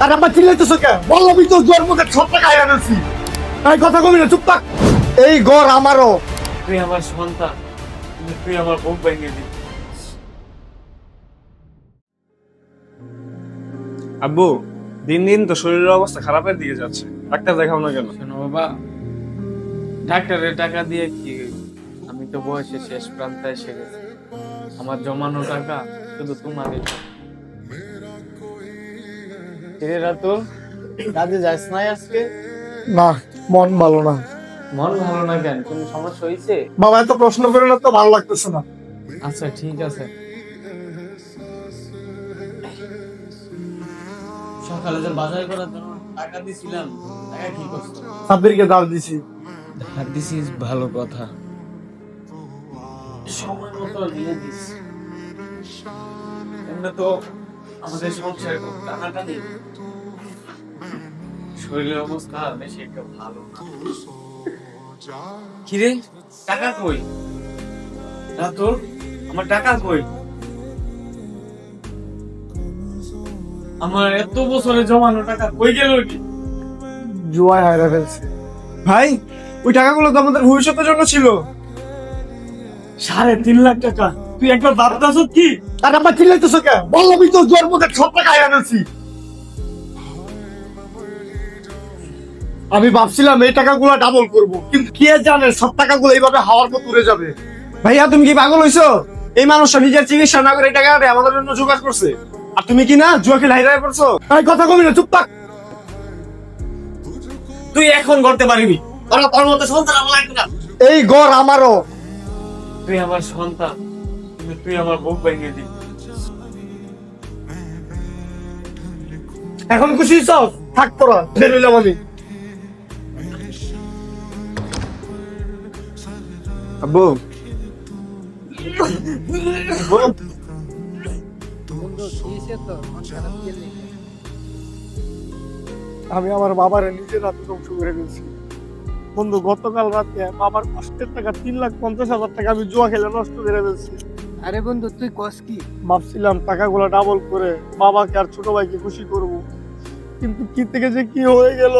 আর আমার চিল্লাইতেছো কে? বললামই তো জোর মুখে সব টাকা আনছি। এই কথা কবি না, চুপ থাক। এই ঘর আমারও। তুই আমার সন্তান, কিন্তু তুই আমার বুক ভেঙে দিবি। আব্বু, দিন দিন তো শরীরের অবস্থা খারাপের দিকে যাচ্ছে, ডাক্তার দেখাও না কেন? শোনো বাবা, ডাক্তারের টাকা দিয়ে কি হইব? আমি তো বয়সে শেষ প্রান্তে এসে গেছি। আমার জমানো টাকা শুধু তোমাদের জন্য। কিরে রাতুল, কাজে যাস নাই আজকে? না, মন ভালো না। মন ভালো না কেন? কোনো সমস্যা হয়েছে? বাবা এত প্রশ্ন করে না তো, ভালো লাগতেছে না। আচ্ছা ঠিক আছে। সকালে যে বাজার করার জন্য টাকা দিছিলাম, টাকা কি করছো? সাব্বিরকে দাল দিছি। দিস ইজ ভালো কথা। সময় মতো দিয়ে দিস। এমনি তো আমাদের সংসারে খুব টানাটানি, শরীরের অবস্থা বেশি একটা ভালো না। কিরে, টাকা কই? রাতুল, আমার টাকা কই? আমার এত বছরে জমানো টাকা কই গেল কি? জুয়ায় হায়রা ফেলছে। ভাই, ওই টাকাগুলো তো আমাদের ভবিষ্যতের জন্য ছিল। 3.5 লাখ টাকা। তুই একবার ভাবতাছ কি? আর আমার চিল্লাইতেছো কে? বললামই তো জোর মুখে সব টাকা আনছি। আমি ভাবছিলাম এই টাকাগুলো ডাবল করব, কিন্তু কে জানে সব টাকাগুলো এইভাবে হাওয়ার মতো উড়ে যাবে। ভাইয়া, তুমি কি পাগল হইছো? এই মানুষটা নিজের চিকিৎসা না করে এই টাকাটা আমাদের জন্য জোগাড় করছে, আর তুমি কি না জুয়া খেলে হাইরায় পড়ছো? এই কথা কবি না, চুপ থাক। তুই এখন করতে পারবি, ওরা তোর মতো সন্তান আমার লাগবে না। এই ঘর আমারও। তুই আমার সন্তান, কিন্তু তুই আমার বুক ভেঙে দিবি। এখন খুশি হইছস? থাক তোরা, বের হইলাম আমি। আব্বু, আমি আমার বাবার নিজের হাতে ধ্বংস করে ফেলছি। বন্ধু, গতকাল রাতে বাবার কষ্টের টাকা 3,50,000 টাকা আমি জুয়া খেলে নষ্ট করে ফেলছি। আরে বন্ধু, তুই কস কি? ভাবছিলাম টাকাগুলো ডাবল করে বাবাকে আর ছোট ভাইকে খুশি করব, কিন্তু কি থেকে যে কি হয়ে গেল।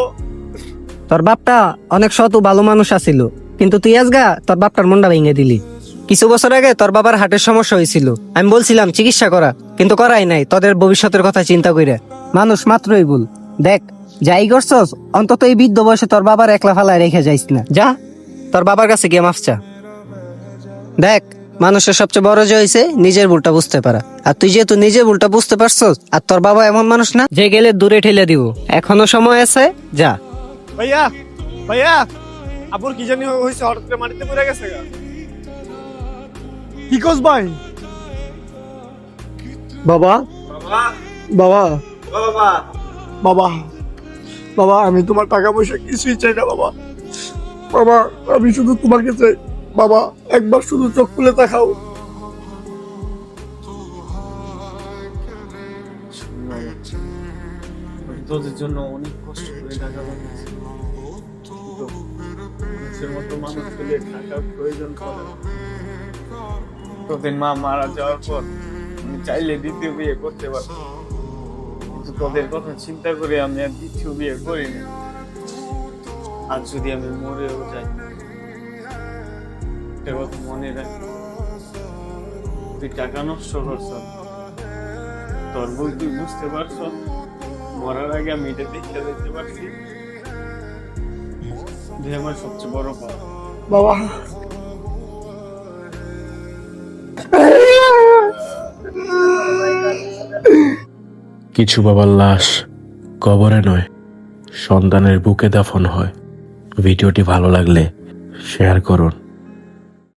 তোর বাপটা অনেক সৎ ও ভালো মানুষ আছিল, কিন্তু তুই আজগা তোর বাপটার মনটা ভেঙে দিলি। কিছু বছর আগে তোর বাবার হার্টের সমস্যা হয়েছিল, আমি বলছিলাম চিকিৎসা করা, কিন্তু করাই নাই তোদের ভবিষ্যতের কথা চিন্তা কইরা। মানুষ মাত্রই ভুল। দেখ, যাই করছস অন্তত এই বৃদ্ধ বয়সে তোর বাবার একলা ফালায় রেখে যাইস না। যা তোর বাবার কাছে গিয়ে মাফ চা। দেখ, মানুষের সবচেয়ে বড় যে হয়েছে নিজের ভুলটা বুঝতে পারা। আর তুই যেহেতু নিজের ভুলটা বুঝতে পারছস, আর তোর বাবা এমন মানুষ না যে গেলে দূরে ঠেলে দিব। এখনো সময় আছে, যা। ভাইয়া, ভাইয়া, আবুর কি জানি হয়েছে, হঠাৎ করে মাটিতে পড়ে গেছে গা। কি কস ভাই? বাবা, বাবা, বাবা, বাবা, বাবা, আমি তোমার টাকা পয়সা কিছুই চাই না বাবা। বাবা, আমি শুধু তোমাকে চাই বাবা, একবার শুধু চোখ খুলে তাকাও। তোদের জন্য অনেক কষ্ট করে টাকা বানিয়েছি, কিন্তু মানুষের মতো মানুষ পেলে টাকার প্রয়োজন পড়ে। তোদের মা মারা যাওয়ার পর আমি চাইলে দ্বিতীয় বিয়ে করতে পারবো, কিন্তু তোদের কথা চিন্তা করে আমি আর দ্বিতীয় বিয়ে করিনি। আর যদি আমি মরেও যাই, একটা কথা মনে রাখ, তুই টাকা নষ্ট করছ, তোর ভুল তুই বুঝতে পারছ। মরার আগে আমি এটা দেখে দিতে পারছি, যে আমার সবচেয়ে বড় পাওয়া। বাবা, কিছু বাবার লাশ কবরে নয়, সন্তানের বুকে দাফন হয়। ভিডিওটি ভালো লাগলে শেয়ার করুন।